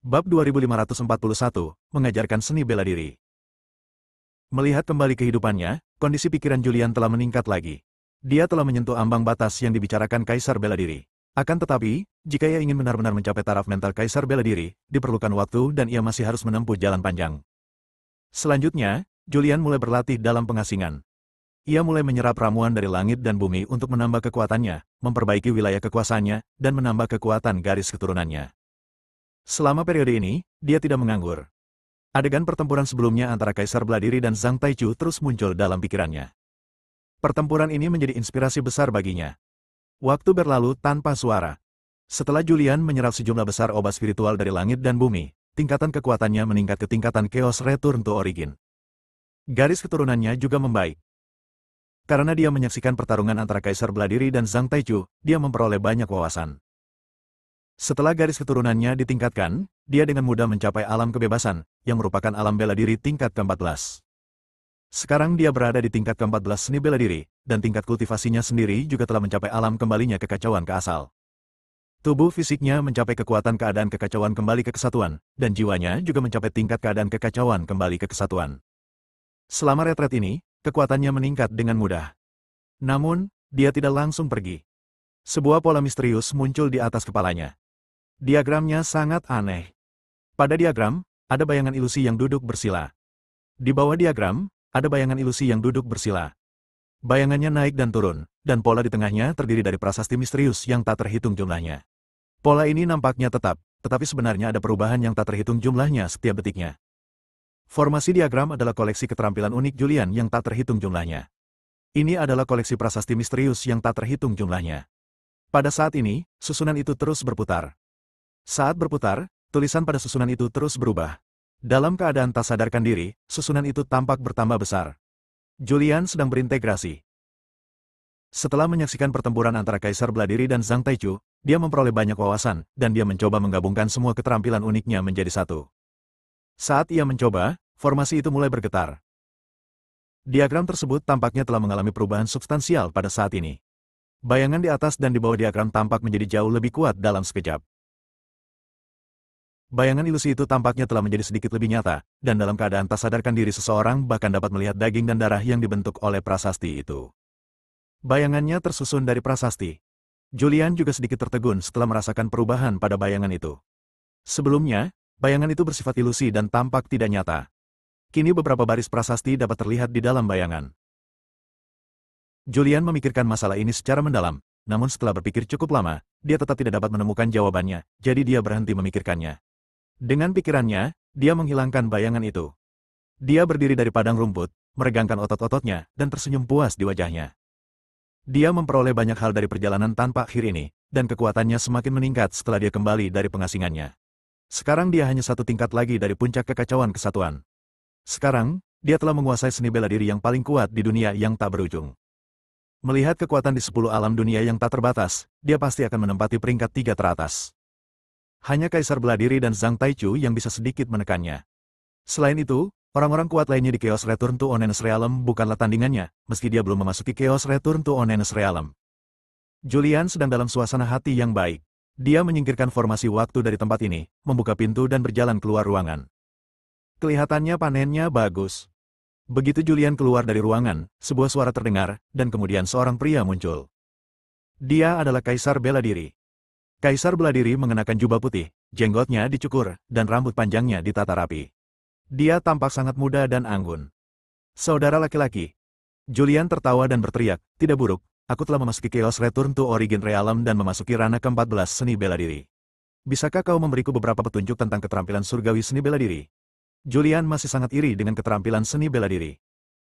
Bab 2541, mengajarkan seni bela diri. Melihat kembali kehidupannya, kondisi pikiran Julian telah meningkat lagi. Dia telah menyentuh ambang batas yang dibicarakan Kaisar Bela Diri. Akan tetapi, jika ia ingin benar-benar mencapai taraf mental Kaisar Bela Diri, diperlukan waktu dan ia masih harus menempuh jalan panjang. Selanjutnya, Julian mulai berlatih dalam pengasingan. Ia mulai menyerap ramuan dari langit dan bumi untuk menambah kekuatannya, memperbaiki wilayah kekuasaannya, dan menambah kekuatan garis keturunannya. Selama periode ini, dia tidak menganggur. Adegan pertempuran sebelumnya antara Kaisar Bela Diri dan Zhang Taichu terus muncul dalam pikirannya. Pertempuran ini menjadi inspirasi besar baginya. Waktu berlalu tanpa suara. Setelah Julian menyerap sejumlah besar obat spiritual dari langit dan bumi, tingkatan kekuatannya meningkat ke tingkatan Chaos Return to Origin. Garis keturunannya juga membaik. Karena dia menyaksikan pertarungan antara Kaisar Bela Diri dan Zhang Taichu, dia memperoleh banyak wawasan. Setelah garis keturunannya ditingkatkan, dia dengan mudah mencapai alam kebebasan, yang merupakan alam bela diri tingkat ke-14. Sekarang dia berada di tingkat ke-14 seni bela diri, dan tingkat kultivasinya sendiri juga telah mencapai alam kembalinya kekacauan ke asal. Tubuh fisiknya mencapai kekuatan keadaan kekacauan kembali ke kesatuan, dan jiwanya juga mencapai tingkat keadaan kekacauan kembali ke kesatuan. Selama retret ini, kekuatannya meningkat dengan mudah. Namun, dia tidak langsung pergi. Sebuah pola misterius muncul di atas kepalanya. Diagramnya sangat aneh. Pada diagram, ada bayangan ilusi yang duduk bersila. Di bawah diagram, ada bayangan ilusi yang duduk bersila. Bayangannya naik dan turun, dan pola di tengahnya terdiri dari prasasti misterius yang tak terhitung jumlahnya. Pola ini nampaknya tetap, tetapi sebenarnya ada perubahan yang tak terhitung jumlahnya setiap detiknya. Formasi diagram adalah koleksi keterampilan unik Julian yang tak terhitung jumlahnya. Ini adalah koleksi prasasti misterius yang tak terhitung jumlahnya. Pada saat ini, susunan itu terus berputar. Saat berputar, tulisan pada susunan itu terus berubah. Dalam keadaan tak sadarkan diri, susunan itu tampak bertambah besar. Julian sedang berintegrasi. Setelah menyaksikan pertempuran antara Kaisar Bela Diri dan Zhang Taichu, dia memperoleh banyak wawasan, dan dia mencoba menggabungkan semua keterampilan uniknya menjadi satu. Saat ia mencoba, formasi itu mulai bergetar. Diagram tersebut tampaknya telah mengalami perubahan substansial pada saat ini. Bayangan di atas dan di bawah diagram tampak menjadi jauh lebih kuat dalam sekejap. Bayangan ilusi itu tampaknya telah menjadi sedikit lebih nyata, dan dalam keadaan tak sadarkan diri seseorang bahkan dapat melihat daging dan darah yang dibentuk oleh prasasti itu. Bayangannya tersusun dari prasasti. Julian juga sedikit tertegun setelah merasakan perubahan pada bayangan itu. Sebelumnya, bayangan itu bersifat ilusi dan tampak tidak nyata. Kini beberapa baris prasasti dapat terlihat di dalam bayangan. Julian memikirkan masalah ini secara mendalam, namun setelah berpikir cukup lama, dia tetap tidak dapat menemukan jawabannya, jadi dia berhenti memikirkannya. Dengan pikirannya, dia menghilangkan bayangan itu. Dia berdiri dari padang rumput, meregangkan otot-ototnya, dan tersenyum puas di wajahnya. Dia memperoleh banyak hal dari perjalanan tanpa akhir ini, dan kekuatannya semakin meningkat setelah dia kembali dari pengasingannya. Sekarang dia hanya satu tingkat lagi dari puncak kekacauan kesatuan. Sekarang, dia telah menguasai seni bela diri yang paling kuat di dunia yang tak berujung. Melihat kekuatan di 10 alam dunia yang tak terbatas, dia pasti akan menempati peringkat 3 teratas. Hanya Kaisar Bela Diri dan Zhang Taichu yang bisa sedikit menekannya. Selain itu, orang-orang kuat lainnya di Chaos Return to Onen's Realm bukanlah tandingannya, meski dia belum memasuki Chaos Return to Onen's Realm. Julian sedang dalam suasana hati yang baik. Dia menyingkirkan formasi waktu dari tempat ini, membuka pintu dan berjalan keluar ruangan. Kelihatannya panennya bagus. Begitu Julian keluar dari ruangan, sebuah suara terdengar, dan kemudian seorang pria muncul. Dia adalah Kaisar Bela Diri. Kaisar Bela Diri mengenakan jubah putih, jenggotnya dicukur, dan rambut panjangnya ditata rapi. Dia tampak sangat muda dan anggun. Saudara laki-laki. Julian tertawa dan berteriak, tidak buruk, aku telah memasuki Chaos Return to Origin Realm dan memasuki ranah ke-14 seni bela diri. Bisakah kau memberiku beberapa petunjuk tentang keterampilan surgawi seni bela diri? Julian masih sangat iri dengan keterampilan seni bela diri.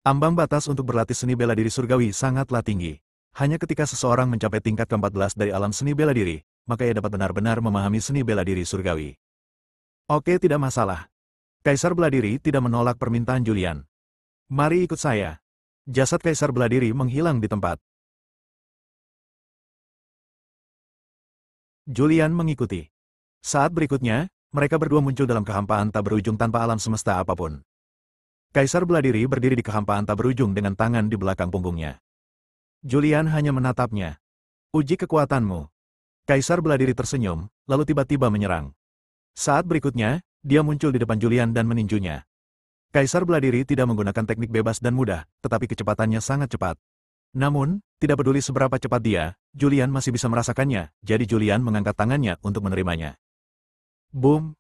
Ambang batas untuk berlatih seni bela diri surgawi sangatlah tinggi. Hanya ketika seseorang mencapai tingkat ke-14 dari alam seni bela diri, maka ia dapat benar-benar memahami seni bela diri surgawi. Oke, tidak masalah. Kaisar Bela Diri tidak menolak permintaan Julian. Mari ikut saya. Jasad Kaisar Bela Diri menghilang di tempat. Julian mengikuti. Saat berikutnya, mereka berdua muncul dalam kehampaan tak berujung tanpa alam semesta apapun. Kaisar Bela Diri berdiri di kehampaan tak berujung dengan tangan di belakang punggungnya. Julian hanya menatapnya. Uji kekuatanmu. Kaisar Bela Diri tersenyum, lalu tiba-tiba menyerang. Saat berikutnya, dia muncul di depan Julian dan meninjunya. Kaisar bela diri tidak menggunakan teknik bebas dan mudah, tetapi kecepatannya sangat cepat. Namun, tidak peduli seberapa cepat dia, Julian masih bisa merasakannya, jadi Julian mengangkat tangannya untuk menerimanya. Boom!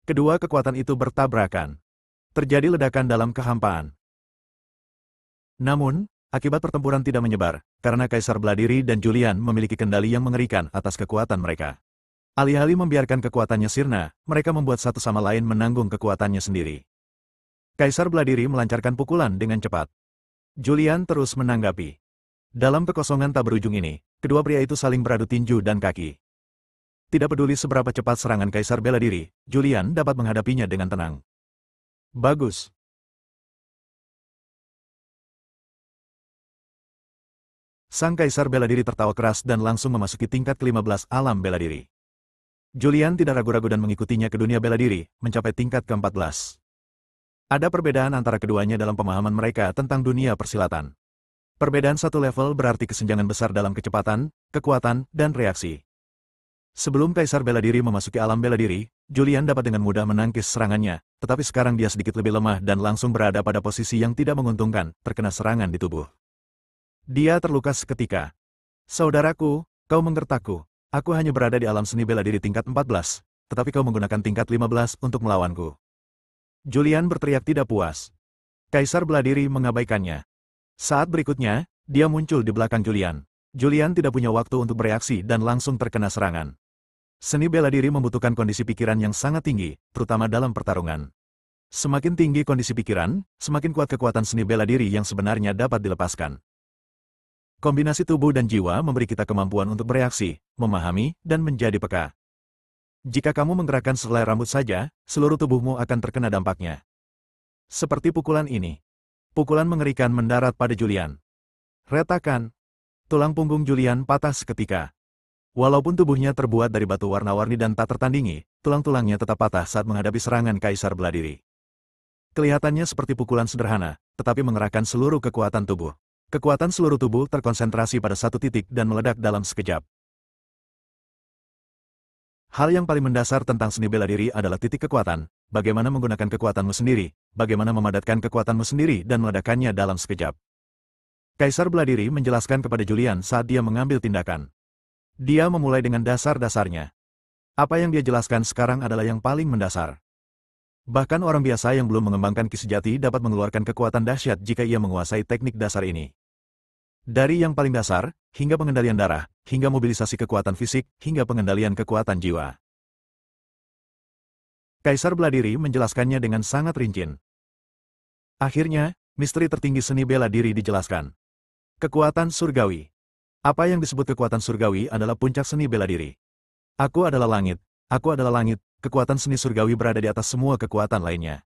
Kedua kekuatan itu bertabrakan. Terjadi ledakan dalam kehampaan. Namun, akibat pertempuran tidak menyebar, karena Kaisar bela diri dan Julian memiliki kendali yang mengerikan atas kekuatan mereka. Alih-alih membiarkan kekuatannya sirna, mereka membuat satu sama lain menanggung kekuatannya sendiri. Kaisar bela diri melancarkan pukulan dengan cepat. Julian terus menanggapi. Dalam kekosongan tak berujung ini, kedua pria itu saling beradu tinju dan kaki. Tidak peduli seberapa cepat serangan Kaisar bela diri, Julian dapat menghadapinya dengan tenang. Bagus. Sang Kaisar bela diri tertawa keras dan langsung memasuki tingkat ke-15 alam bela diri. Julian tidak ragu-ragu dan mengikutinya ke dunia bela diri, mencapai tingkat ke-14. Ada perbedaan antara keduanya dalam pemahaman mereka tentang dunia persilatan. Perbedaan satu level berarti kesenjangan besar dalam kecepatan, kekuatan, dan reaksi. Sebelum Kaisar bela diri memasuki alam bela diri, Julian dapat dengan mudah menangkis serangannya, tetapi sekarang dia sedikit lebih lemah dan langsung berada pada posisi yang tidak menguntungkan, terkena serangan di tubuh. Dia terluka seketika. Saudaraku, kau menggertakku. Aku hanya berada di alam seni bela diri tingkat 14, tetapi kau menggunakan tingkat 15 untuk melawanku. Julian berteriak tidak puas. Kaisar bela diri mengabaikannya. Saat berikutnya, dia muncul di belakang Julian. Julian tidak punya waktu untuk bereaksi dan langsung terkena serangan. Seni bela diri membutuhkan kondisi pikiran yang sangat tinggi, terutama dalam pertarungan. Semakin tinggi kondisi pikiran, semakin kuat kekuatan seni bela diri yang sebenarnya dapat dilepaskan. Kombinasi tubuh dan jiwa memberi kita kemampuan untuk bereaksi, memahami, dan menjadi peka. Jika kamu menggerakkan sehelai rambut saja, seluruh tubuhmu akan terkena dampaknya. Seperti pukulan ini. Pukulan mengerikan mendarat pada Julian. Retakan. Tulang punggung Julian patah seketika. Walaupun tubuhnya terbuat dari batu warna-warni dan tak tertandingi, tulang-tulangnya tetap patah saat menghadapi serangan Kaisar bela diri. Kelihatannya seperti pukulan sederhana, tetapi mengerahkan seluruh kekuatan tubuh. Kekuatan seluruh tubuh terkonsentrasi pada satu titik dan meledak dalam sekejap. Hal yang paling mendasar tentang seni bela diri adalah titik kekuatan, bagaimana menggunakan kekuatanmu sendiri, bagaimana memadatkan kekuatanmu sendiri dan meledakkannya dalam sekejap. Kaisar bela diri menjelaskan kepada Julian saat dia mengambil tindakan. Dia memulai dengan dasar-dasarnya. Apa yang dia jelaskan sekarang adalah yang paling mendasar. Bahkan orang biasa yang belum mengembangkan ki sejati dapat mengeluarkan kekuatan dahsyat jika ia menguasai teknik dasar ini. Dari yang paling dasar, hingga pengendalian darah, hingga mobilisasi kekuatan fisik, hingga pengendalian kekuatan jiwa. Kaisar bela diri menjelaskannya dengan sangat rinci. Akhirnya, misteri tertinggi seni bela diri dijelaskan. Kekuatan surgawi. Apa yang disebut kekuatan surgawi adalah puncak seni bela diri. Aku adalah langit, kekuatan seni surgawi berada di atas semua kekuatan lainnya.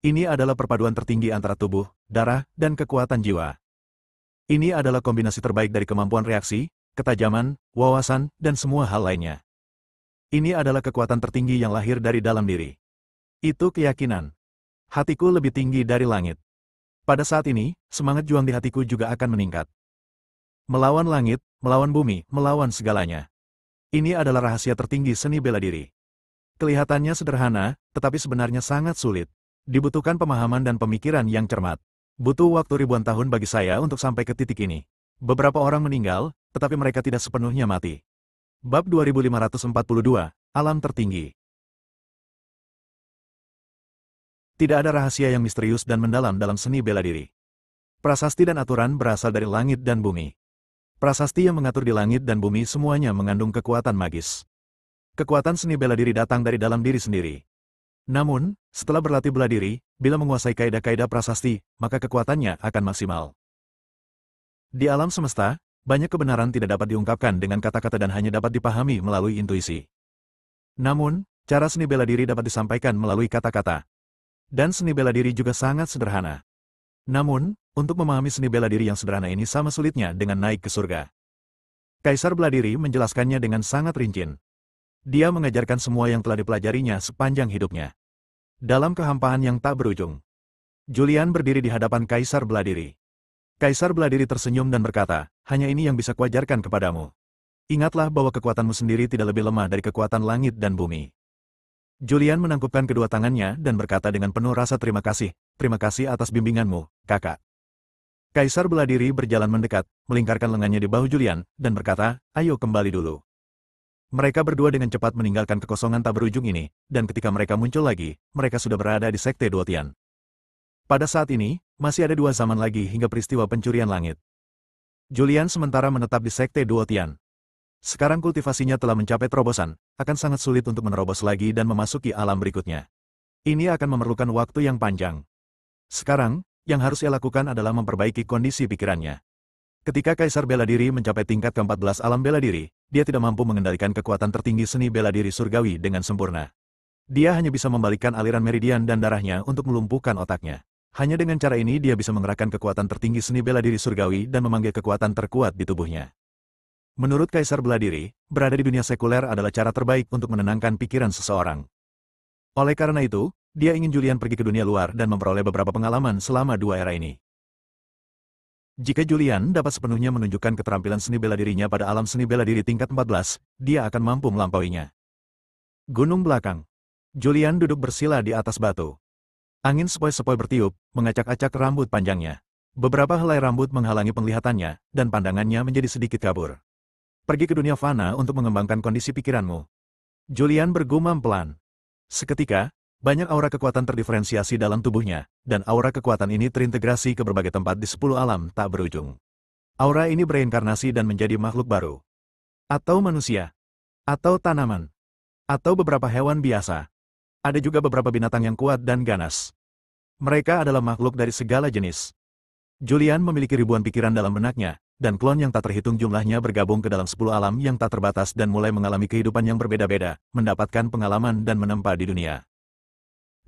Ini adalah perpaduan tertinggi antara tubuh, darah, dan kekuatan jiwa. Ini adalah kombinasi terbaik dari kemampuan reaksi, ketajaman, wawasan, dan semua hal lainnya. Ini adalah kekuatan tertinggi yang lahir dari dalam diri. Itu keyakinan. Hatiku lebih tinggi dari langit. Pada saat ini, semangat juang di hatiku juga akan meningkat. Melawan langit, melawan bumi, melawan segalanya. Ini adalah rahasia tertinggi seni bela diri. Kelihatannya sederhana, tetapi sebenarnya sangat sulit. Dibutuhkan pemahaman dan pemikiran yang cermat. Butuh waktu ribuan tahun bagi saya untuk sampai ke titik ini. Beberapa orang meninggal, tetapi mereka tidak sepenuhnya mati. Bab 2542, Alam Tertinggi. Tidak ada rahasia yang misterius dan mendalam dalam seni bela diri. Prasasti dan aturan berasal dari langit dan bumi. Prasasti yang mengatur di langit dan bumi semuanya mengandung kekuatan magis. Kekuatan seni bela diri datang dari dalam diri sendiri. Namun, setelah berlatih bela diri, bila menguasai kaidah-kaidah prasasti, maka kekuatannya akan maksimal. Di alam semesta, banyak kebenaran tidak dapat diungkapkan dengan kata-kata dan hanya dapat dipahami melalui intuisi. Namun, cara seni bela diri dapat disampaikan melalui kata-kata. Dan seni bela diri juga sangat sederhana. Namun, untuk memahami seni bela diri yang sederhana ini sama sulitnya dengan naik ke surga. Kaisar bela diri menjelaskannya dengan sangat rinci. Dia mengajarkan semua yang telah dipelajarinya sepanjang hidupnya. Dalam kehampaan yang tak berujung, Julian berdiri di hadapan Kaisar bela diri. Kaisar bela diri tersenyum dan berkata, hanya ini yang bisa kuajarkan kepadamu. Ingatlah bahwa kekuatanmu sendiri tidak lebih lemah dari kekuatan langit dan bumi. Julian menangkupkan kedua tangannya dan berkata dengan penuh rasa terima kasih atas bimbinganmu, kakak. Kaisar bela diri berjalan mendekat, melingkarkan lengannya di bahu Julian, dan berkata, ayo kembali dulu. Mereka berdua dengan cepat meninggalkan kekosongan tak berujung ini, dan ketika mereka muncul lagi, mereka sudah berada di Sekte Duotian. Pada saat ini, masih ada 2 zaman lagi hingga peristiwa pencurian langit. Julian sementara menetap di Sekte Duotian. Sekarang kultivasinya telah mencapai terobosan, akan sangat sulit untuk menerobos lagi dan memasuki alam berikutnya. Ini akan memerlukan waktu yang panjang. Sekarang, yang harus ia lakukan adalah memperbaiki kondisi pikirannya. Ketika Kaisar Bela Diri mencapai tingkat ke-14 alam bela diri, dia tidak mampu mengendalikan kekuatan tertinggi seni bela diri surgawi dengan sempurna. Dia hanya bisa membalikkan aliran meridian dan darahnya untuk melumpuhkan otaknya. Hanya dengan cara ini dia bisa mengerahkan kekuatan tertinggi seni bela diri surgawi dan memanggil kekuatan terkuat di tubuhnya. Menurut Kaisar Bela Diri, berada di dunia sekuler adalah cara terbaik untuk menenangkan pikiran seseorang. Oleh karena itu, dia ingin Julian pergi ke dunia luar dan memperoleh beberapa pengalaman selama 2 era ini. Jika Julian dapat sepenuhnya menunjukkan keterampilan seni bela dirinya pada alam seni bela diri tingkat 14, dia akan mampu melampauinya. Gunung belakang. Julian duduk bersila di atas batu. Angin sepoi-sepoi bertiup, mengacak-acak rambut panjangnya. Beberapa helai rambut menghalangi penglihatannya, dan pandangannya menjadi sedikit kabur. Pergi ke dunia fana untuk mengembangkan kondisi pikiranmu. Julian bergumam pelan. Seketika, banyak aura kekuatan terdiferensiasi dalam tubuhnya, dan aura kekuatan ini terintegrasi ke berbagai tempat di 10 alam tak berujung. Aura ini bereinkarnasi dan menjadi makhluk baru. Atau manusia. Atau tanaman. Atau beberapa hewan biasa. Ada juga beberapa binatang yang kuat dan ganas. Mereka adalah makhluk dari segala jenis. Julian memiliki ribuan pikiran dalam benaknya, dan klon yang tak terhitung jumlahnya bergabung ke dalam 10 alam yang tak terbatas dan mulai mengalami kehidupan yang berbeda-beda, mendapatkan pengalaman dan menempa di dunia.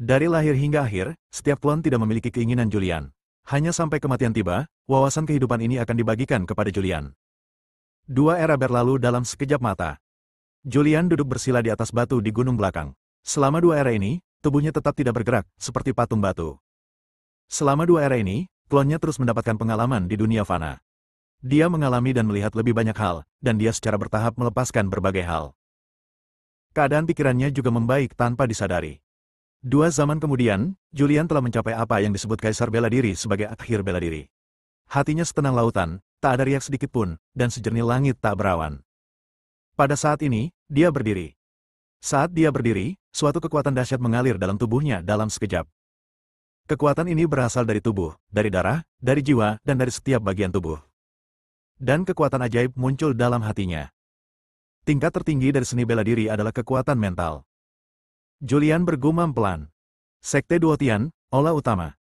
Dari lahir hingga akhir, setiap klon tidak memiliki keinginan Julian. Hanya sampai kematian tiba, wawasan kehidupan ini akan dibagikan kepada Julian. 2 era berlalu dalam sekejap mata. Julian duduk bersila di atas batu di gunung belakang. Selama 2 era ini, tubuhnya tetap tidak bergerak, seperti patung batu. Selama 2 era ini, klonnya terus mendapatkan pengalaman di dunia fana. Dia mengalami dan melihat lebih banyak hal, dan dia secara bertahap melepaskan berbagai hal. Keadaan pikirannya juga membaik tanpa disadari. 2 zaman kemudian, Julian telah mencapai apa yang disebut Kaisar Bela Diri sebagai akhir bela diri. Hatinya setenang lautan, tak ada riak sedikit pun, dan sejernih langit tak berawan. Pada saat ini, dia berdiri. Saat dia berdiri, suatu kekuatan dahsyat mengalir dalam tubuhnya dalam sekejap. Kekuatan ini berasal dari tubuh, dari darah, dari jiwa, dan dari setiap bagian tubuh. Dan kekuatan ajaib muncul dalam hatinya. Tingkat tertinggi dari seni bela diri adalah kekuatan mental. Julian bergumam pelan. Sekte Duotian, aula utama.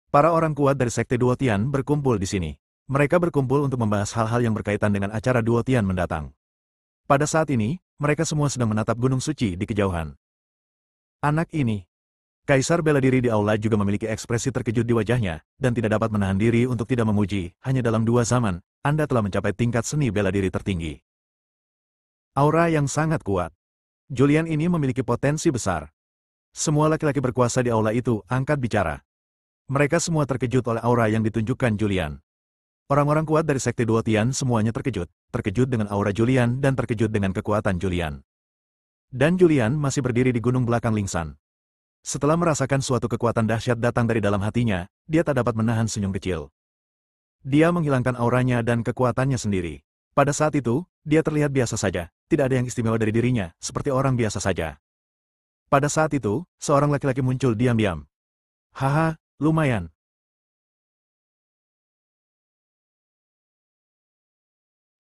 Para orang kuat dari Sekte Duotian berkumpul di sini. Mereka berkumpul untuk membahas hal-hal yang berkaitan dengan acara Duotian mendatang. Pada saat ini, mereka semua sedang menatap gunung suci di kejauhan. Anak ini. Kaisar bela diri di aula juga memiliki ekspresi terkejut di wajahnya, dan tidak dapat menahan diri untuk tidak memuji, hanya dalam 2 zaman, Anda telah mencapai tingkat seni bela diri tertinggi. Aura yang sangat kuat. Julian ini memiliki potensi besar. Semua laki-laki berkuasa di aula itu angkat bicara. Mereka semua terkejut oleh aura yang ditunjukkan Julian. Orang-orang kuat dari Sekte Duotian semuanya terkejut dengan aura Julian dan terkejut dengan kekuatan Julian. Dan Julian masih berdiri di gunung belakang Lingsan. Setelah merasakan suatu kekuatan dahsyat datang dari dalam hatinya, dia tak dapat menahan senyum kecil. Dia menghilangkan auranya dan kekuatannya sendiri. Pada saat itu, dia terlihat biasa saja, tidak ada yang istimewa dari dirinya, seperti orang biasa saja. Pada saat itu, seorang laki-laki muncul diam-diam. Haha, lumayan.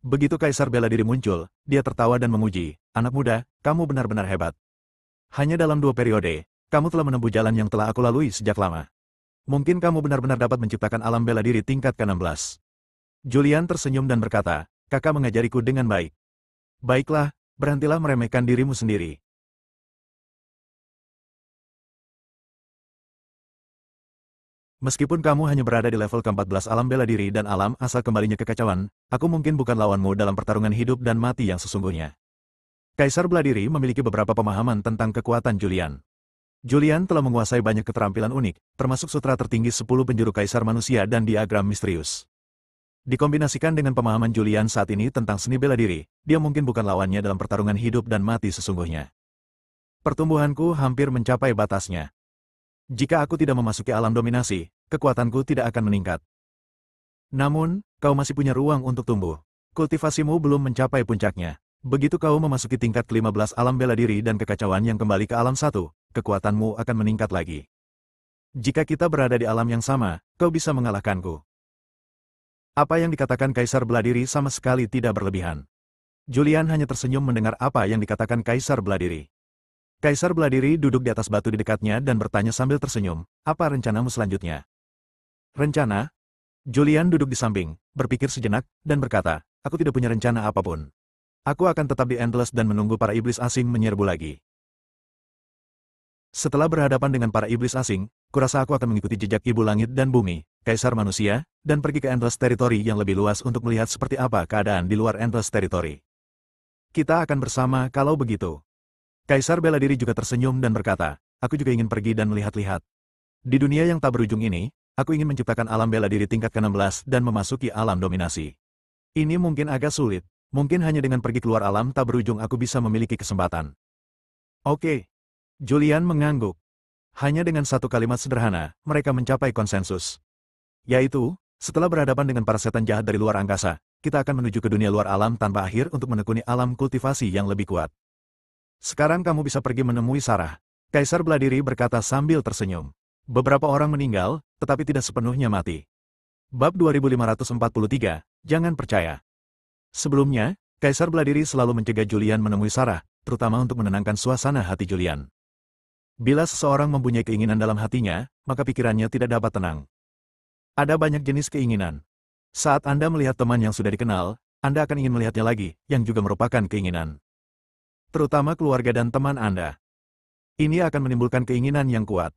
Begitu Kaisar Bela Diri muncul, dia tertawa dan memuji, anak muda, kamu benar-benar hebat. Hanya dalam 2 periode, kamu telah menempuh jalan yang telah aku lalui sejak lama. Mungkin kamu benar-benar dapat menciptakan alam bela diri tingkat ke-16. Julian tersenyum dan berkata, kakak mengajariku dengan baik. Baiklah, berhentilah meremehkan dirimu sendiri. Meskipun kamu hanya berada di level ke-14 alam bela diri dan alam asal kembalinya kekacauan, aku mungkin bukan lawanmu dalam pertarungan hidup dan mati yang sesungguhnya. Kaisar Bela Diri memiliki beberapa pemahaman tentang kekuatan Julian. Julian telah menguasai banyak keterampilan unik, termasuk sutra tertinggi 10 penjuru kaisar manusia dan diagram misterius. Dikombinasikan dengan pemahaman Julian saat ini tentang seni bela diri, dia mungkin bukan lawannya dalam pertarungan hidup dan mati sesungguhnya. Pertumbuhanku hampir mencapai batasnya. Jika aku tidak memasuki alam dominasi, kekuatanku tidak akan meningkat. Namun, kau masih punya ruang untuk tumbuh. Kultivasimu belum mencapai puncaknya. Begitu kau memasuki tingkat ke-15 alam bela diri dan kekacauan yang kembali ke alam 1, kekuatanmu akan meningkat lagi. Jika kita berada di alam yang sama, kau bisa mengalahkanku. Apa yang dikatakan Kaisar Beladiri sama sekali tidak berlebihan. Julian hanya tersenyum mendengar apa yang dikatakan Kaisar Beladiri. Kaisar Beladiri duduk di atas batu di dekatnya dan bertanya sambil tersenyum, apa rencanamu selanjutnya? Rencana? Julian duduk di samping, berpikir sejenak, dan berkata, aku tidak punya rencana apapun. Aku akan tetap di Endless dan menunggu para iblis asing menyerbu lagi. Setelah berhadapan dengan para iblis asing, kurasa aku akan mengikuti jejak Ibu Langit dan Bumi, Kaisar Manusia, dan pergi ke Endless Territory yang lebih luas untuk melihat seperti apa keadaan di luar Endless Territory. Kita akan bersama kalau begitu. Kaisar Beladiri juga tersenyum dan berkata, aku juga ingin pergi dan melihat-lihat. Di dunia yang tak berujung ini, aku ingin menciptakan alam bela diri tingkat ke-16 dan memasuki alam dominasi. Ini mungkin agak sulit, mungkin hanya dengan pergi keluar alam tak berujung aku bisa memiliki kesempatan. Oke. Julian mengangguk. Hanya dengan satu kalimat sederhana, mereka mencapai konsensus. Yaitu, setelah berhadapan dengan para setan jahat dari luar angkasa, kita akan menuju ke dunia luar alam tanpa akhir untuk menekuni alam kultivasi yang lebih kuat. Sekarang kamu bisa pergi menemui Sarah. Kaisar Beladiri berkata sambil tersenyum. Beberapa orang meninggal, tetapi tidak sepenuhnya mati. Bab 2543, jangan percaya. Sebelumnya, Kaisar Beladiri selalu mencegah Julian menemui Sarah, terutama untuk menenangkan suasana hati Julian. Bila seseorang mempunyai keinginan dalam hatinya, maka pikirannya tidak dapat tenang. Ada banyak jenis keinginan. Saat Anda melihat teman yang sudah dikenal, Anda akan ingin melihatnya lagi, yang juga merupakan keinginan. Terutama keluarga dan teman Anda. Ini akan menimbulkan keinginan yang kuat.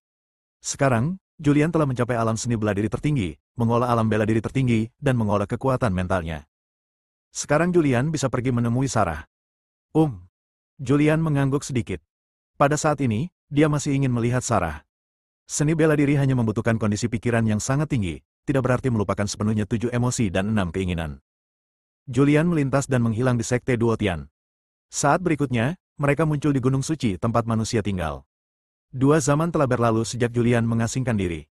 Sekarang, Julian telah mencapai alam seni bela diri tertinggi, mengolah alam bela diri tertinggi, dan mengolah kekuatan mentalnya. Sekarang Julian bisa pergi menemui Sarah. Julian mengangguk sedikit. Pada saat ini, dia masih ingin melihat Sarah. Seni bela diri hanya membutuhkan kondisi pikiran yang sangat tinggi, tidak berarti melupakan sepenuhnya 7 emosi dan 6 keinginan. Julian melintas dan menghilang di Sekte Duotian. Saat berikutnya, mereka muncul di Gunung Suci tempat manusia tinggal. 2 zaman telah berlalu sejak Julian mengasingkan diri.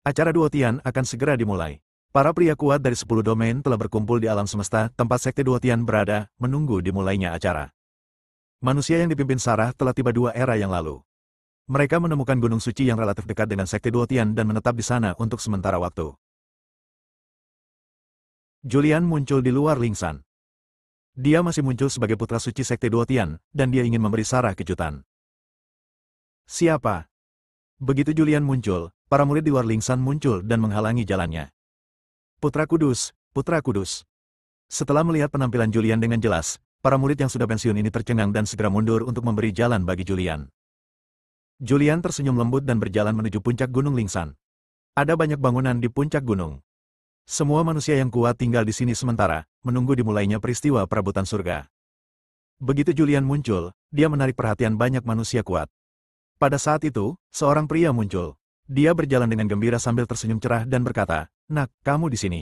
Acara Duotian akan segera dimulai. Para pria kuat dari 10 domain telah berkumpul di alam semesta tempat Sekte Duotian berada, menunggu dimulainya acara. Manusia yang dipimpin Sarah telah tiba 2 era yang lalu. Mereka menemukan Gunung Suci yang relatif dekat dengan Sekte Duotian dan menetap di sana untuk sementara waktu. Julian muncul di luar Lingsan. Dia masih muncul sebagai putra suci Sekte Duotian, dan dia ingin memberi Sarah kejutan. Siapa? Begitu Julian muncul, para murid di luar Lingsan muncul dan menghalangi jalannya. Putra Kudus, Putra Kudus. Setelah melihat penampilan Julian dengan jelas, para murid yang sudah pensiun ini tercengang dan segera mundur untuk memberi jalan bagi Julian. Julian tersenyum lembut dan berjalan menuju puncak Gunung Lingsan. Ada banyak bangunan di puncak gunung. Semua manusia yang kuat tinggal di sini sementara, menunggu dimulainya peristiwa perebutan surga. Begitu Julian muncul, dia menarik perhatian banyak manusia kuat. Pada saat itu, seorang pria muncul. Dia berjalan dengan gembira sambil tersenyum cerah dan berkata, "Nak, kamu di sini."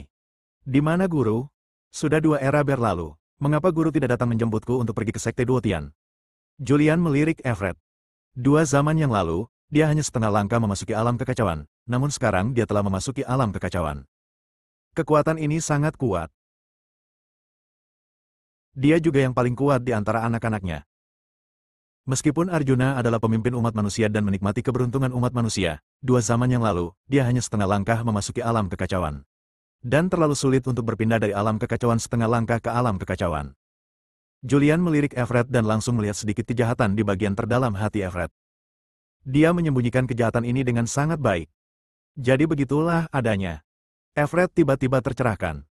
"Di mana guru?" "Sudah 2 era berlalu. Mengapa guru tidak datang menjemputku untuk pergi ke Sekte Duotian?" Julian melirik Everett. 2 zaman yang lalu, dia hanya setengah langkah memasuki alam kekacauan, namun sekarang dia telah memasuki alam kekacauan. Kekuatan ini sangat kuat. Dia juga yang paling kuat di antara anak-anaknya. Meskipun Arjuna adalah pemimpin umat manusia dan menikmati keberuntungan umat manusia, 2 zaman yang lalu, dia hanya setengah langkah memasuki alam kekacauan. Dan terlalu sulit untuk berpindah dari alam kekacauan setengah langkah ke alam kekacauan. Julian melirik Everett dan langsung melihat sedikit kejahatan di bagian terdalam hati Everett. Dia menyembunyikan kejahatan ini dengan sangat baik. Jadi begitulah adanya. Everett tiba-tiba tercerahkan.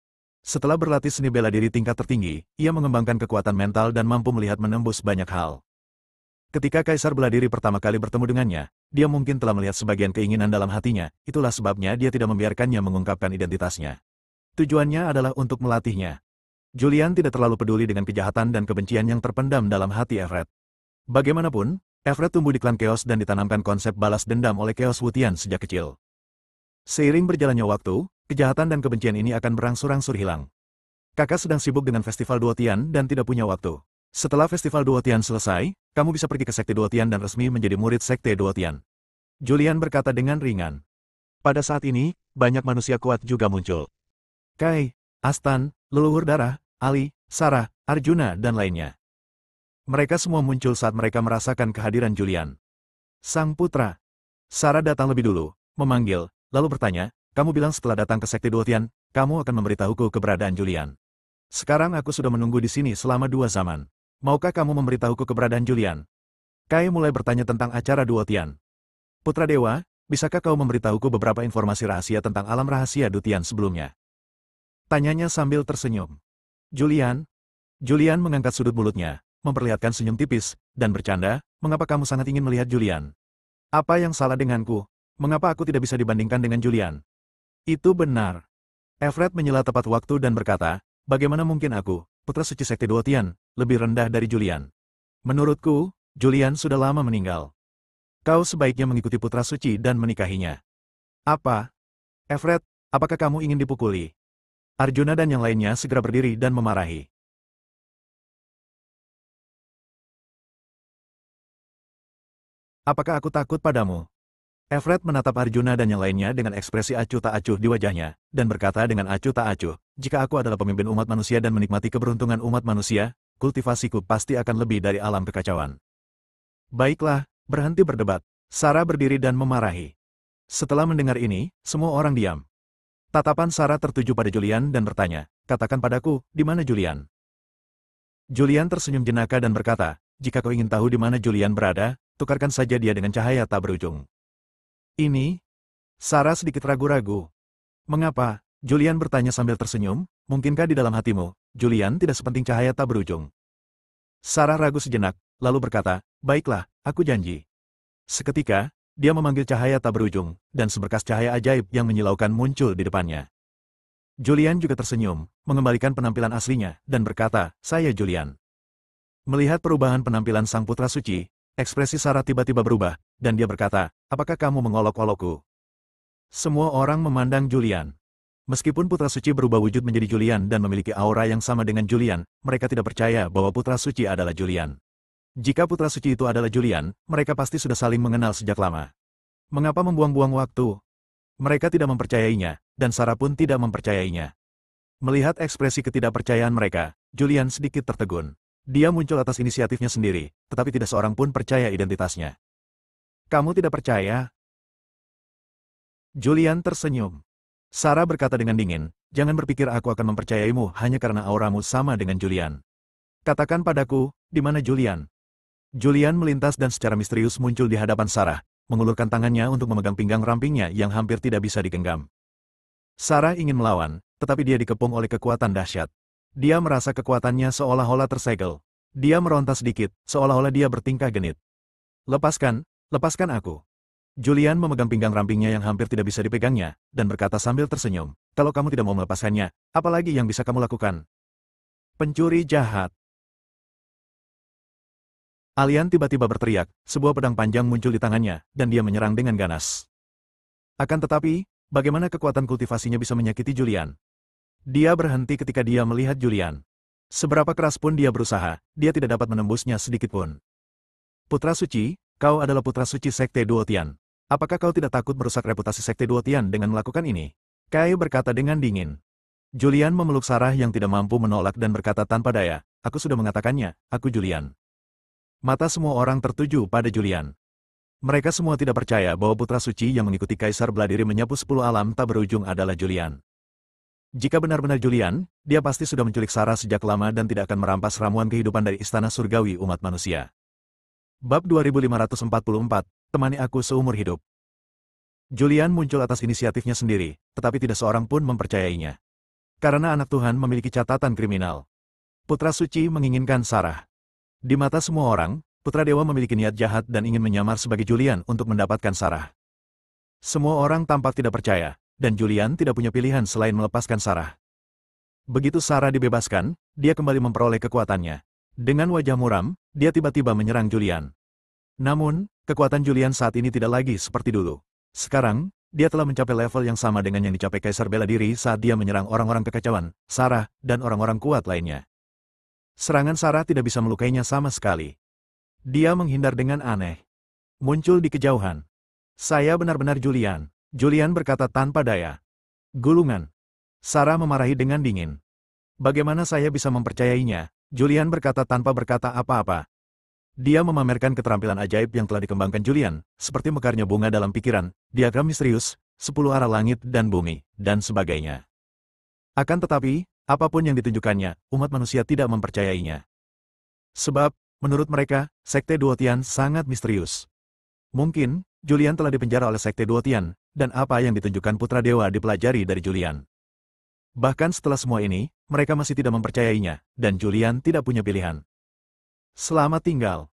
Setelah berlatih seni bela diri tingkat tertinggi, ia mengembangkan kekuatan mental dan mampu melihat menembus banyak hal. Ketika Kaisar Beladiri pertama kali bertemu dengannya, dia mungkin telah melihat sebagian keinginan dalam hatinya, itulah sebabnya dia tidak membiarkannya mengungkapkan identitasnya. Tujuannya adalah untuk melatihnya. Julian tidak terlalu peduli dengan kejahatan dan kebencian yang terpendam dalam hati Everett. Bagaimanapun, Everett tumbuh di klan Chaos dan ditanamkan konsep balas dendam oleh Chaos Wutian sejak kecil. Seiring berjalannya waktu, kejahatan dan kebencian ini akan berangsur-angsur hilang. Kakak sedang sibuk dengan festival Duotian dan tidak punya waktu. Setelah festival Duotian selesai, kamu bisa pergi ke Sekte Duotian dan resmi menjadi murid Sekte Duotian. Julian berkata dengan ringan. Pada saat ini, banyak manusia kuat juga muncul. Kai, Astan, leluhur darah, Ali, Sarah, Arjuna dan lainnya. Mereka semua muncul saat mereka merasakan kehadiran Julian. Sang putra. Sarah datang lebih dulu, memanggil, lalu bertanya, kamu bilang setelah datang ke Sekte Duotian, kamu akan memberitahuku keberadaan Julian. Sekarang aku sudah menunggu di sini selama 2 zaman. Maukah kamu memberitahuku keberadaan Julian? Kai mulai bertanya tentang acara Duotian. Putra Dewa, bisakah kau memberitahuku beberapa informasi rahasia tentang alam rahasia Duotian sebelumnya? Tanyanya sambil tersenyum. Julian? Julian mengangkat sudut mulutnya, memperlihatkan senyum tipis, dan bercanda, mengapa kamu sangat ingin melihat Julian? Apa yang salah denganku? Mengapa aku tidak bisa dibandingkan dengan Julian? Itu benar. Everett menyela tepat waktu dan berkata, bagaimana mungkin aku, putra suci Sekte Duotian, lebih rendah dari Julian? Menurutku, Julian sudah lama meninggal. Kau sebaiknya mengikuti putra suci dan menikahinya. Apa? Everett, apakah kamu ingin dipukuli? Arjuna dan yang lainnya segera berdiri dan memarahi. Apakah aku takut padamu? Everett menatap Arjuna dan yang lainnya dengan ekspresi acuh tak acuh di wajahnya, dan berkata dengan acuh tak acuh, jika aku adalah pemimpin umat manusia dan menikmati keberuntungan umat manusia, kultivasiku pasti akan lebih dari alam kekacauan. Baiklah, berhenti berdebat. Sarah berdiri dan memarahi. Setelah mendengar ini, semua orang diam. Tatapan Sarah tertuju pada Julian dan bertanya, katakan padaku, di mana Julian? Julian tersenyum jenaka dan berkata, jika kau ingin tahu di mana Julian berada, tukarkan saja dia dengan cahaya tak berujung. Ini? Sarah sedikit ragu-ragu. Mengapa? Julian bertanya sambil tersenyum, mungkinkah di dalam hatimu, Julian tidak sepenting cahaya tak berujung? Sarah ragu sejenak, lalu berkata, baiklah, aku janji. Seketika, dia memanggil cahaya tak berujung, dan seberkas cahaya ajaib yang menyilaukan muncul di depannya. Julian juga tersenyum, mengembalikan penampilan aslinya, dan berkata, saya Julian. Melihat perubahan penampilan sang putra suci, ekspresi Sarah tiba-tiba berubah, dan dia berkata, apakah kamu mengolok-olokku? Semua orang memandang Julian. Meskipun putra suci berubah wujud menjadi Julian dan memiliki aura yang sama dengan Julian, mereka tidak percaya bahwa putra suci adalah Julian. Jika putra suci itu adalah Julian, mereka pasti sudah saling mengenal sejak lama. Mengapa membuang-buang waktu? Mereka tidak mempercayainya, dan Sarah pun tidak mempercayainya. Melihat ekspresi ketidakpercayaan mereka, Julian sedikit tertegun. Dia muncul atas inisiatifnya sendiri, tetapi tidak seorang pun percaya identitasnya. Kamu tidak percaya? Julian tersenyum. Sarah berkata dengan dingin, jangan berpikir aku akan mempercayaimu hanya karena auramu sama dengan Julian. Katakan padaku, di mana Julian? Julian melintas dan secara misterius muncul di hadapan Sarah, mengulurkan tangannya untuk memegang pinggang rampingnya yang hampir tidak bisa digenggam. Sarah ingin melawan, tetapi dia dikepung oleh kekuatan dahsyat. Dia merasa kekuatannya seolah-olah tersegel. Dia meronta sedikit, seolah-olah dia bertingkah genit. Lepaskan, lepaskan aku. Julian memegang pinggang rampingnya yang hampir tidak bisa dipegangnya, dan berkata sambil tersenyum, kalau kamu tidak mau melepaskannya, apalagi yang bisa kamu lakukan? Pencuri jahat. Alian tiba-tiba berteriak, sebuah pedang panjang muncul di tangannya, dan dia menyerang dengan ganas. Akan tetapi, bagaimana kekuatan kultivasinya bisa menyakiti Julian? Dia berhenti ketika dia melihat Julian. Seberapa keras pun dia berusaha, dia tidak dapat menembusnya sedikitpun. Putra suci, kau adalah putra suci Sekte Duotian. Apakah kau tidak takut merusak reputasi Sekte Duotian dengan melakukan ini? Kai berkata dengan dingin. Julian memeluk Sarah yang tidak mampu menolak dan berkata tanpa daya, aku sudah mengatakannya, aku Julian. Mata semua orang tertuju pada Julian. Mereka semua tidak percaya bahwa putra suci yang mengikuti Kaisar Beladiri menyapu 10 alam tak berujung adalah Julian. Jika benar-benar Julian, dia pasti sudah menculik Sarah sejak lama dan tidak akan merampas ramuan kehidupan dari istana surgawi umat manusia. Bab 2544, temani aku seumur hidup. Julian muncul atas inisiatifnya sendiri, tetapi tidak seorang pun mempercayainya. Karena anak Tuhan memiliki catatan kriminal. Putra suci menginginkan Sarah. Di mata semua orang, putra dewa memiliki niat jahat dan ingin menyamar sebagai Julian untuk mendapatkan Sarah. Semua orang tampak tidak percaya, dan Julian tidak punya pilihan selain melepaskan Sarah. Begitu Sarah dibebaskan, dia kembali memperoleh kekuatannya. Dengan wajah muram, dia tiba-tiba menyerang Julian. Namun, kekuatan Julian saat ini tidak lagi seperti dulu. Sekarang, dia telah mencapai level yang sama dengan yang dicapai Kaisar Beladiri saat dia menyerang orang-orang kekacauan, Sarah, dan orang-orang kuat lainnya. Serangan Sarah tidak bisa melukainya sama sekali. Dia menghindar dengan aneh. Muncul di kejauhan. Saya benar-benar Julian. Julian berkata tanpa daya. Gulungan. Sarah memarahi dengan dingin. Bagaimana saya bisa mempercayainya? Julian berkata tanpa berkata apa-apa. Dia memamerkan keterampilan ajaib yang telah dikembangkan Julian, seperti mekarnya bunga dalam pikiran, diagram misterius, 10 arah langit dan bumi, dan sebagainya. Akan tetapi, apapun yang ditunjukkannya, umat manusia tidak mempercayainya. Sebab, menurut mereka, Sekte Duotian sangat misterius. Mungkin, Julian telah dipenjara oleh Sekte Duotian, dan apa yang ditunjukkan Putra Dewa dipelajari dari Julian. Bahkan setelah semua ini, mereka masih tidak mempercayainya, dan Julian tidak punya pilihan. Selamat tinggal.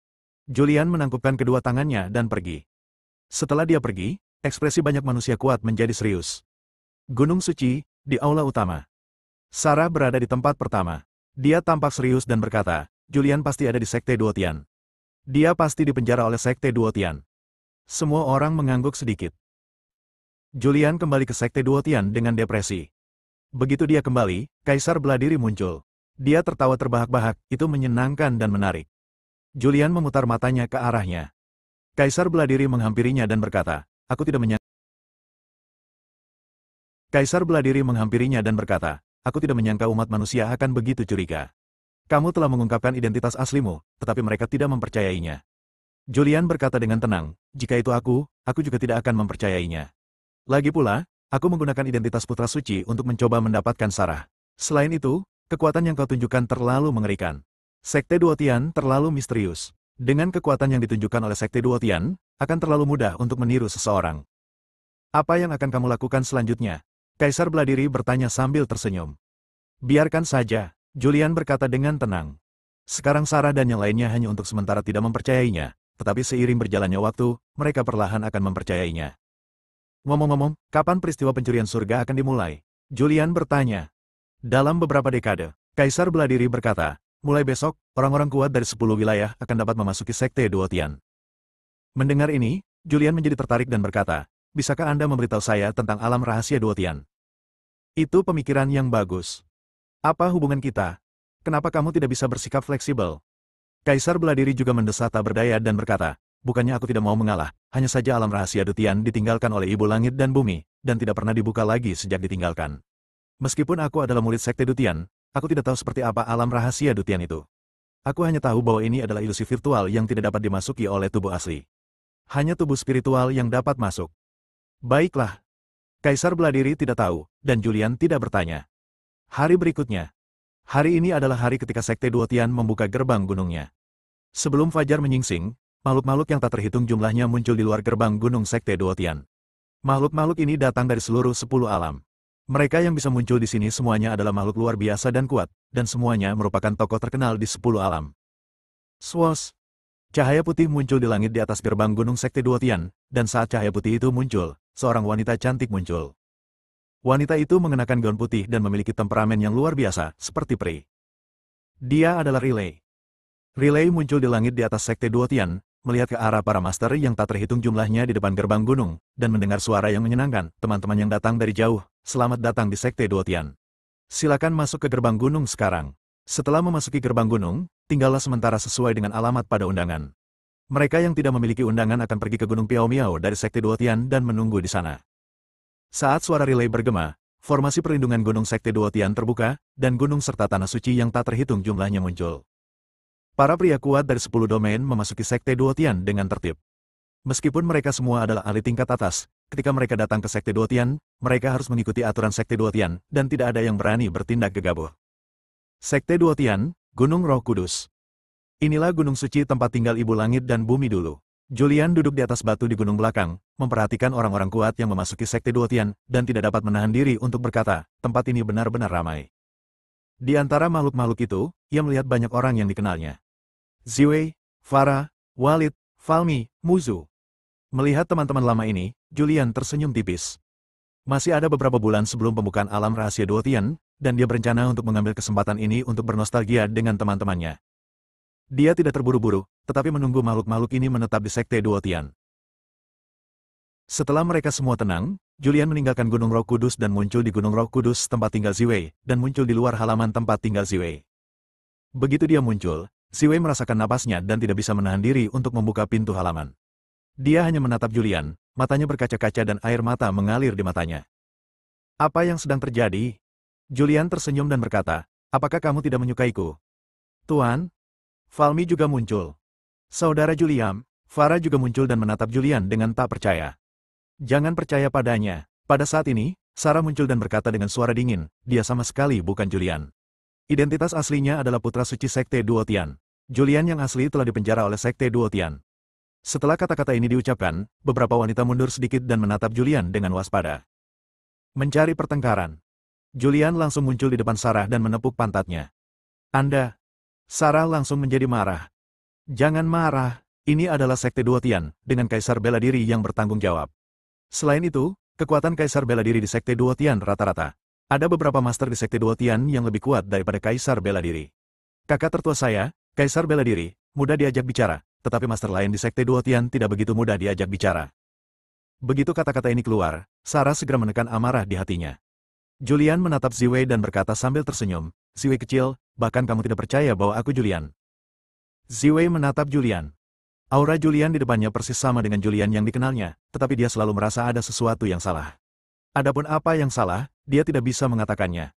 Julian menangkupkan kedua tangannya dan pergi. Setelah dia pergi, ekspresi banyak manusia kuat menjadi serius. Gunung Suci, di aula utama. Sarah berada di tempat pertama. Dia tampak serius dan berkata, Julian pasti ada di Sekte Duotian. Dia pasti dipenjara oleh Sekte Duotian. Semua orang mengangguk sedikit. Julian kembali ke Sekte Duotian dengan depresi. Begitu dia kembali, Kaisar Beladiri muncul. Dia tertawa terbahak-bahak, itu menyenangkan dan menarik. Julian memutar matanya ke arahnya. Kaisar Beladiri menghampirinya dan berkata, Aku tidak menyangka. Kaisar Beladiri menghampirinya dan berkata, Aku tidak menyangka umat manusia akan begitu curiga. Kamu telah mengungkapkan identitas aslimu, tetapi mereka tidak mempercayainya. Julian berkata dengan tenang, jika itu aku juga tidak akan mempercayainya. Lagi pula, aku menggunakan identitas Putra Suci untuk mencoba mendapatkan Sarah. Selain itu, kekuatan yang kau tunjukkan terlalu mengerikan. Sekte Duotian terlalu misterius. Dengan kekuatan yang ditunjukkan oleh Sekte Duotian, akan terlalu mudah untuk meniru seseorang. Apa yang akan kamu lakukan selanjutnya? Kaisar Beladiri bertanya sambil tersenyum. Biarkan saja, Julian berkata dengan tenang. Sekarang Sarah dan yang lainnya hanya untuk sementara tidak mempercayainya, tetapi seiring berjalannya waktu, mereka perlahan akan mempercayainya. Ngomong-ngomong, kapan peristiwa pencurian surga akan dimulai? Julian bertanya. Dalam beberapa dekade, Kaisar Beladiri berkata, mulai besok, orang-orang kuat dari 10 wilayah akan dapat memasuki Sekte Duotian. Mendengar ini, Julian menjadi tertarik dan berkata, bisakah Anda memberitahu saya tentang alam rahasia Duotian? Itu pemikiran yang bagus. Apa hubungan kita? Kenapa kamu tidak bisa bersikap fleksibel? Kaisar Beladiri juga mendesah tak berdaya dan berkata, bukannya aku tidak mau mengalah, hanya saja alam rahasia Duotian ditinggalkan oleh Ibu Langit dan Bumi, dan tidak pernah dibuka lagi sejak ditinggalkan. Meskipun aku adalah murid Sekte Duotian, aku tidak tahu seperti apa alam rahasia Duotian itu. Aku hanya tahu bahwa ini adalah ilusi virtual yang tidak dapat dimasuki oleh tubuh asli. Hanya tubuh spiritual yang dapat masuk. Baiklah. Kaisar Beladiri tidak tahu, dan Julian tidak bertanya. Hari berikutnya. Hari ini adalah hari ketika Sekte Duotian membuka gerbang gunungnya. Sebelum fajar menyingsing, makhluk-makhluk yang tak terhitung jumlahnya muncul di luar gerbang gunung Sekte Duotian. Makhluk-makhluk ini datang dari seluruh 10 alam. Mereka yang bisa muncul di sini semuanya adalah makhluk luar biasa dan kuat, dan semuanya merupakan tokoh terkenal di 10 alam. Swos! Cahaya putih muncul di langit di atas gerbang gunung Sekte Duotian, dan saat cahaya putih itu muncul, seorang wanita cantik muncul. Wanita itu mengenakan gaun putih dan memiliki temperamen yang luar biasa, seperti peri. Dia adalah Riley. Riley muncul di langit di atas Sekte Duotian, melihat ke arah para master yang tak terhitung jumlahnya di depan gerbang gunung, dan mendengar suara yang menyenangkan, teman-teman yang datang dari jauh, selamat datang di Sekte Duotian. Silakan masuk ke gerbang gunung sekarang. Setelah memasuki gerbang gunung, tinggallah sementara sesuai dengan alamat pada undangan. Mereka yang tidak memiliki undangan akan pergi ke Gunung Piao Miao dari Sekte Duotian dan menunggu di sana. Saat suara Riley bergema, formasi perlindungan gunung Sekte Duotian terbuka, dan gunung serta tanah suci yang tak terhitung jumlahnya muncul. Para pria kuat dari 10 domain memasuki Sekte Duotian dengan tertib. Meskipun mereka semua adalah ahli tingkat atas, ketika mereka datang ke Sekte Duotian, mereka harus mengikuti aturan Sekte Duotian, dan tidak ada yang berani bertindak gegabah. Sekte Duotian, Gunung Roh Kudus. Inilah gunung suci tempat tinggal Ibu Langit dan Bumi dulu. Julian duduk di atas batu di gunung belakang, memperhatikan orang-orang kuat yang memasuki Sekte Duotian, dan tidak dapat menahan diri untuk berkata, tempat ini benar-benar ramai. Di antara makhluk-makhluk itu, ia melihat banyak orang yang dikenalnya. Ziwei, Farah, Walid, Falmi, Muzu. Melihat teman-teman lama ini, Julian tersenyum tipis. Masih ada beberapa bulan sebelum pembukaan alam rahasia Duotian, dan dia berencana untuk mengambil kesempatan ini untuk bernostalgia dengan teman-temannya. Dia tidak terburu-buru, tetapi menunggu makhluk-makhluk ini menetap di Sekte Duotian. Setelah mereka semua tenang, Julian meninggalkan Gunung Roh Kudus dan muncul di Gunung Roh Kudus tempat tinggal Ziwei, dan muncul di luar halaman tempat tinggal Ziwei. Begitu dia muncul, Ziwei merasakan napasnya dan tidak bisa menahan diri untuk membuka pintu halaman. Dia hanya menatap Julian, matanya berkaca-kaca dan air mata mengalir di matanya. Apa yang sedang terjadi? Julian tersenyum dan berkata, apakah kamu tidak menyukaiku? Tuan? Falmi juga muncul. Saudara Julian, Farah juga muncul dan menatap Julian dengan tak percaya. Jangan percaya padanya. Pada saat ini, Sarah muncul dan berkata dengan suara dingin, dia sama sekali bukan Julian. Identitas aslinya adalah putra suci Sekte Duotian. Julian yang asli telah dipenjara oleh Sekte Duotian. Setelah kata-kata ini diucapkan, beberapa wanita mundur sedikit dan menatap Julian dengan waspada. Mencari pertengkaran. Julian langsung muncul di depan Sarah dan menepuk pantatnya. Anda. Sarah langsung menjadi marah. Jangan marah, ini adalah Sekte Duotian, dengan Kaisar Bela Diri yang bertanggung jawab. Selain itu, kekuatan Kaisar Bela Diri di Sekte Duotian rata-rata. Ada beberapa master di Sekte Duotian yang lebih kuat daripada Kaisar Bela Diri. Kakak tertua saya, Kaisar Bela Diri, mudah diajak bicara, tetapi master lain di Sekte Duotian tidak begitu mudah diajak bicara. Begitu kata-kata ini keluar, Sarah segera menekan amarah di hatinya. Julian menatap Ziwei dan berkata sambil tersenyum, Ziwei kecil, bahkan kamu tidak percaya bahwa aku Julian. Ziwei menatap Julian. Aura Julian di depannya persis sama dengan Julian yang dikenalnya, tetapi dia selalu merasa ada sesuatu yang salah. Adapun apa yang salah, dia tidak bisa mengatakannya.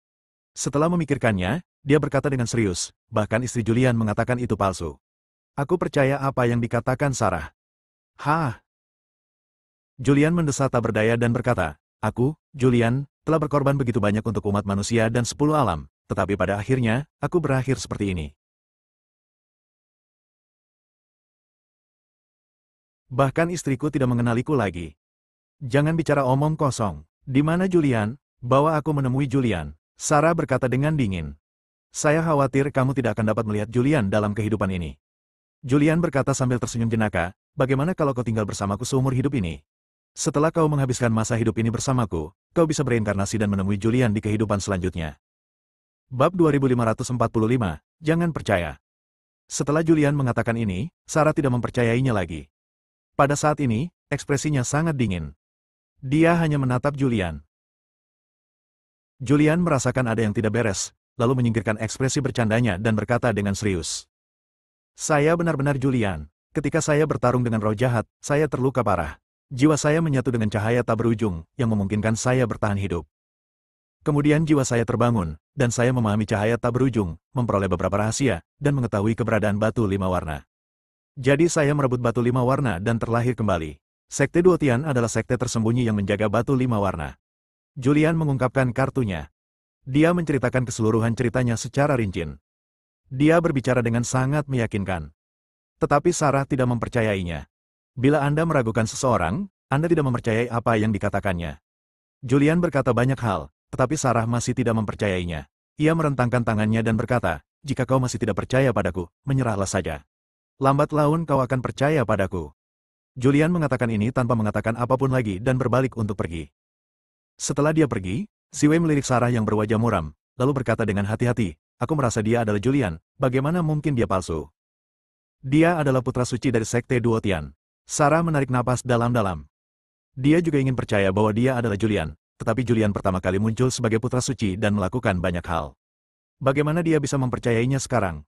Setelah memikirkannya, dia berkata dengan serius, bahkan istri Julian mengatakan itu palsu. Aku percaya apa yang dikatakan Sarah. Hah? Julian mendesah tak berdaya dan berkata, aku, Julian, telah berkorban begitu banyak untuk umat manusia dan 10 alam, tetapi pada akhirnya, aku berakhir seperti ini. Bahkan istriku tidak mengenaliku lagi. Jangan bicara omong kosong. Di mana Julian? Bawa aku menemui Julian. Sarah berkata dengan dingin. Saya khawatir kamu tidak akan dapat melihat Julian dalam kehidupan ini. Julian berkata sambil tersenyum jenaka, bagaimana kalau kau tinggal bersamaku seumur hidup ini? Setelah kau menghabiskan masa hidup ini bersamaku, kau bisa bereinkarnasi dan menemui Julian di kehidupan selanjutnya. Bab 2545, jangan percaya. Setelah Julian mengatakan ini, Sarah tidak mempercayainya lagi. Pada saat ini, ekspresinya sangat dingin. Dia hanya menatap Julian. Julian merasakan ada yang tidak beres, lalu menyingkirkan ekspresi bercandanya dan berkata dengan serius. Saya benar-benar Julian. Ketika saya bertarung dengan roh jahat, saya terluka parah. Jiwa saya menyatu dengan cahaya tak berujung, yang memungkinkan saya bertahan hidup. Kemudian jiwa saya terbangun, dan saya memahami cahaya tak berujung, memperoleh beberapa rahasia, dan mengetahui keberadaan batu 5 warna. Jadi saya merebut batu 5 warna dan terlahir kembali. Sekte Duotian adalah sekte tersembunyi yang menjaga batu 5 warna. Julian mengungkapkan kartunya. Dia menceritakan keseluruhan ceritanya secara rinci. Dia berbicara dengan sangat meyakinkan. Tetapi Sarah tidak mempercayainya. Bila Anda meragukan seseorang, Anda tidak mempercayai apa yang dikatakannya. Julian berkata banyak hal, tetapi Sarah masih tidak mempercayainya. Ia merentangkan tangannya dan berkata, jika kau masih tidak percaya padaku, menyerahlah saja. Lambat laun kau akan percaya padaku. Julian mengatakan ini tanpa mengatakan apapun lagi dan berbalik untuk pergi. Setelah dia pergi, Ziwei melirik Sarah yang berwajah muram, lalu berkata dengan hati-hati, aku merasa dia adalah Julian, bagaimana mungkin dia palsu? Dia adalah putra suci dari Sekte Duotian. Sarah menarik napas dalam-dalam. Dia juga ingin percaya bahwa dia adalah Julian, tetapi Julian pertama kali muncul sebagai putra suci dan melakukan banyak hal. Bagaimana dia bisa mempercayainya sekarang?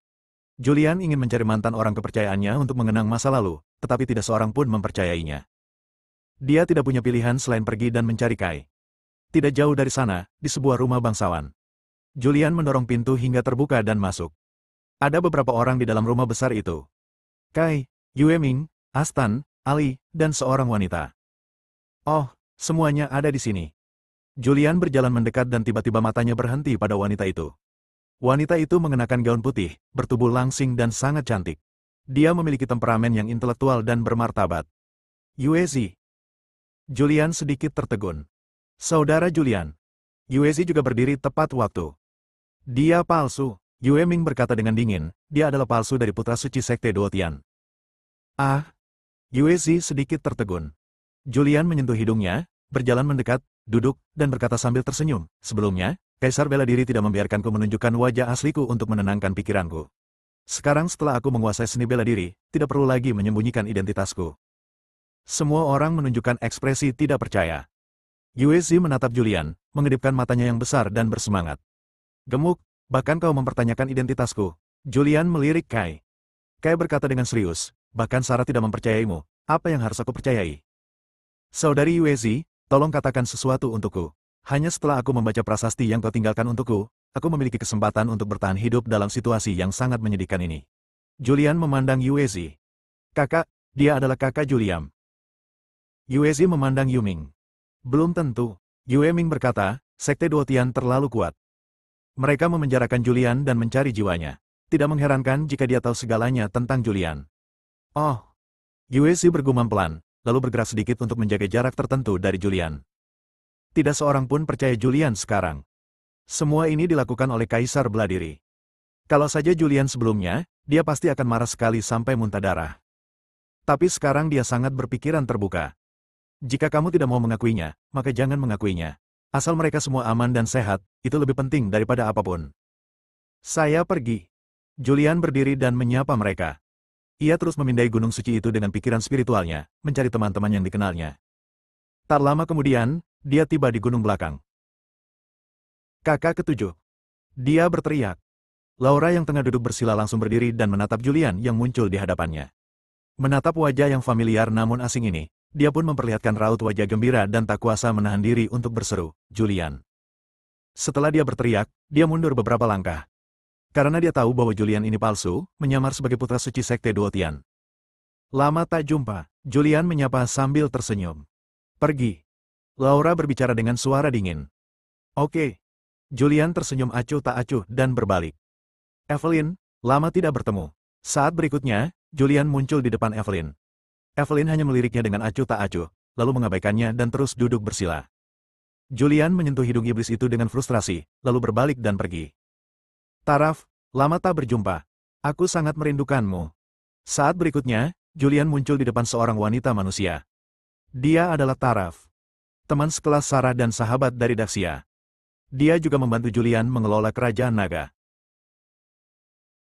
Julian ingin mencari mantan orang kepercayaannya untuk mengenang masa lalu, tetapi tidak seorang pun mempercayainya. Dia tidak punya pilihan selain pergi dan mencari Kai. Tidak jauh dari sana, di sebuah rumah bangsawan. Julian mendorong pintu hingga terbuka dan masuk. Ada beberapa orang di dalam rumah besar itu. Kai, Yue Ming, Astan, Ali, dan seorang wanita. Oh, semuanya ada di sini. Julian berjalan mendekat dan tiba-tiba matanya berhenti pada wanita itu. Wanita itu mengenakan gaun putih, bertubuh langsing dan sangat cantik. Dia memiliki temperamen yang intelektual dan bermartabat. Yuezi. Julian sedikit tertegun. Saudara Julian. Yuezi juga berdiri tepat waktu. Dia palsu. Yue Ming berkata dengan dingin, dia adalah palsu dari putra suci Sekte Duotian. Ah. Yuezi sedikit tertegun. Julian menyentuh hidungnya, berjalan mendekat, duduk, dan berkata sambil tersenyum, sebelumnya, Kaisar Bela Diri tidak membiarkanku menunjukkan wajah asliku untuk menenangkan pikiranku. Sekarang setelah aku menguasai seni bela diri, tidak perlu lagi menyembunyikan identitasku. Semua orang menunjukkan ekspresi tidak percaya. Yuezi menatap Julian, mengedipkan matanya yang besar dan bersemangat. Gemuk, bahkan kau mempertanyakan identitasku. Julian melirik Kai. Kai berkata dengan serius, bahkan Sarah tidak mempercayaimu. Apa yang harus aku percayai? Saudari Yuezi, tolong katakan sesuatu untukku. Hanya setelah aku membaca prasasti yang kau tinggalkan untukku, aku memiliki kesempatan untuk bertahan hidup dalam situasi yang sangat menyedihkan ini. Julian memandang Yuezi. Kakak, dia adalah kakak Julian. Yuezi memandang Yuming. Belum tentu. Yue Ming berkata, Sekte Duotian terlalu kuat. Mereka memenjarakan Julian dan mencari jiwanya. Tidak mengherankan jika dia tahu segalanya tentang Julian. Oh. Yuezi bergumam pelan, lalu bergerak sedikit untuk menjaga jarak tertentu dari Julian. Tidak seorang pun percaya Julian sekarang. Semua ini dilakukan oleh Kaisar Beladiri. Kalau saja Julian sebelumnya, dia pasti akan marah sekali sampai muntah darah. Tapi sekarang dia sangat berpikiran terbuka. Jika kamu tidak mau mengakuinya, maka jangan mengakuinya. Asal mereka semua aman dan sehat, itu lebih penting daripada apapun. Saya pergi. Julian berdiri dan menyapa mereka. Ia terus memindai gunung suci itu dengan pikiran spiritualnya, mencari teman-teman yang dikenalnya. Tak lama kemudian, dia tiba di gunung belakang. Kakak ketujuh. Dia berteriak. Laura yang tengah duduk bersila langsung berdiri dan menatap Julian yang muncul di hadapannya. Menatap wajah yang familiar namun asing ini, dia pun memperlihatkan raut wajah gembira dan tak kuasa menahan diri untuk berseru, Julian. Setelah dia berteriak, dia mundur beberapa langkah. Karena dia tahu bahwa Julian ini palsu, menyamar sebagai putra suci Sekte Duotian. Lama tak jumpa, Julian menyapa sambil tersenyum. Pergi. Laura berbicara dengan suara dingin. Oke. Julian tersenyum acuh tak acuh dan berbalik. Evelyn, lama tidak bertemu. Saat berikutnya, Julian muncul di depan Evelyn. Evelyn hanya meliriknya dengan acuh tak acuh, lalu mengabaikannya dan terus duduk bersila. Julian menyentuh hidung iblis itu dengan frustrasi, lalu berbalik dan pergi. Taraf, lama tak berjumpa. Aku sangat merindukanmu. Saat berikutnya, Julian muncul di depan seorang wanita manusia. Dia adalah Taraf. Teman sekelas Sarah dan sahabat dari Daxia. Dia juga membantu Julian mengelola kerajaan naga.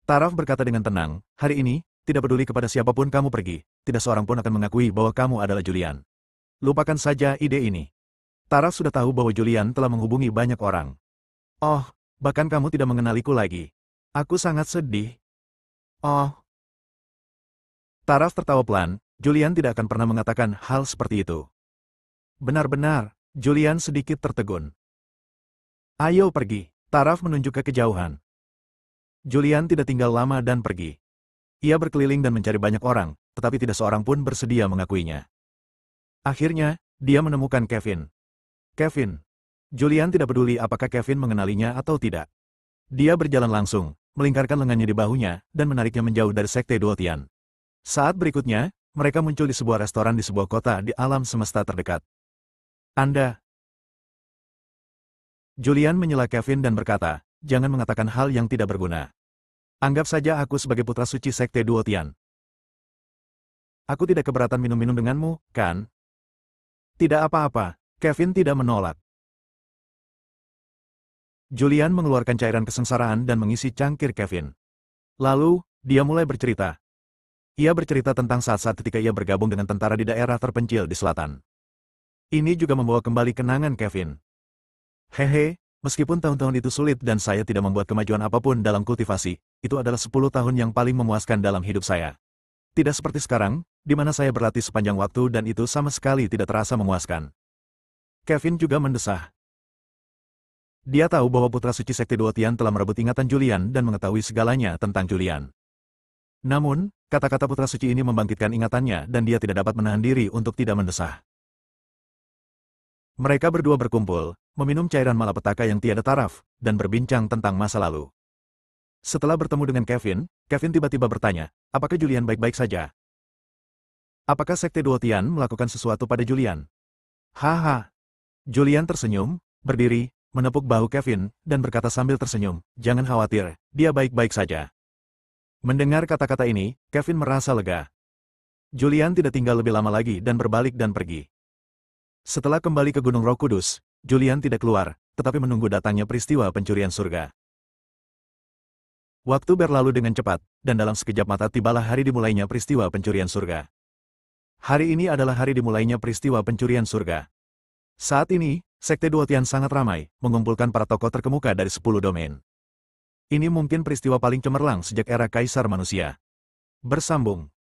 Taraf berkata dengan tenang, hari ini, tidak peduli kepada siapapun kamu pergi, tidak seorang pun akan mengakui bahwa kamu adalah Julian. Lupakan saja ide ini. Taraf sudah tahu bahwa Julian telah menghubungi banyak orang. Oh, bahkan kamu tidak mengenaliku lagi. Aku sangat sedih. Oh. Taraf tertawa pelan, Julian tidak akan pernah mengatakan hal seperti itu. Benar-benar, Julian sedikit tertegun. Ayo pergi, Taraf menunjuk ke kejauhan. Julian tidak tinggal lama dan pergi. Ia berkeliling dan mencari banyak orang, tetapi tidak seorang pun bersedia mengakuinya. Akhirnya, dia menemukan Kevin. Kevin. Julian tidak peduli apakah Kevin mengenalinya atau tidak. Dia berjalan langsung, melingkarkan lengannya di bahunya, dan menariknya menjauh dari Sekte Duotian. Saat berikutnya, mereka muncul di sebuah restoran di sebuah kota di alam semesta terdekat. Anda. Julian menyela Kevin dan berkata, jangan mengatakan hal yang tidak berguna. Anggap saja aku sebagai putra suci Sekte Duotian. Aku tidak keberatan minum-minum denganmu, kan? Tidak apa-apa, Kevin tidak menolak. Julian mengeluarkan cairan kesengsaraan dan mengisi cangkir Kevin. Lalu, dia mulai bercerita. Ia bercerita tentang saat-saat ketika ia bergabung dengan tentara di daerah terpencil di selatan. Ini juga membawa kembali kenangan Kevin. Hehe, meskipun tahun-tahun itu sulit dan saya tidak membuat kemajuan apapun dalam kultivasi, itu adalah 10 tahun yang paling memuaskan dalam hidup saya. Tidak seperti sekarang, di mana saya berlatih sepanjang waktu dan itu sama sekali tidak terasa memuaskan. Kevin juga mendesah. Dia tahu bahwa putra suci Sekte Duotian telah merebut ingatan Julian dan mengetahui segalanya tentang Julian. Namun, kata-kata putra suci ini membangkitkan ingatannya dan dia tidak dapat menahan diri untuk tidak mendesah. Mereka berdua berkumpul, meminum cairan malapetaka yang tiada taraf, dan berbincang tentang masa lalu. Setelah bertemu dengan Kevin, Kevin tiba-tiba bertanya, apakah Julian baik-baik saja? Apakah Sekte Duotian melakukan sesuatu pada Julian? Haha. Julian tersenyum, berdiri, menepuk bahu Kevin, dan berkata sambil tersenyum, jangan khawatir, dia baik-baik saja. Mendengar kata-kata ini, Kevin merasa lega. Julian tidak tinggal lebih lama lagi dan berbalik dan pergi. Setelah kembali ke Gunung Roh Kudus, Julian tidak keluar, tetapi menunggu datangnya peristiwa pencurian surga. Waktu berlalu dengan cepat, dan dalam sekejap mata tibalah hari dimulainya peristiwa pencurian surga. Hari ini adalah hari dimulainya peristiwa pencurian surga. Saat ini, Sekte Duotian sangat ramai, mengumpulkan para tokoh terkemuka dari 10 domain. Ini mungkin peristiwa paling cemerlang sejak era Kaisar Manusia. Bersambung.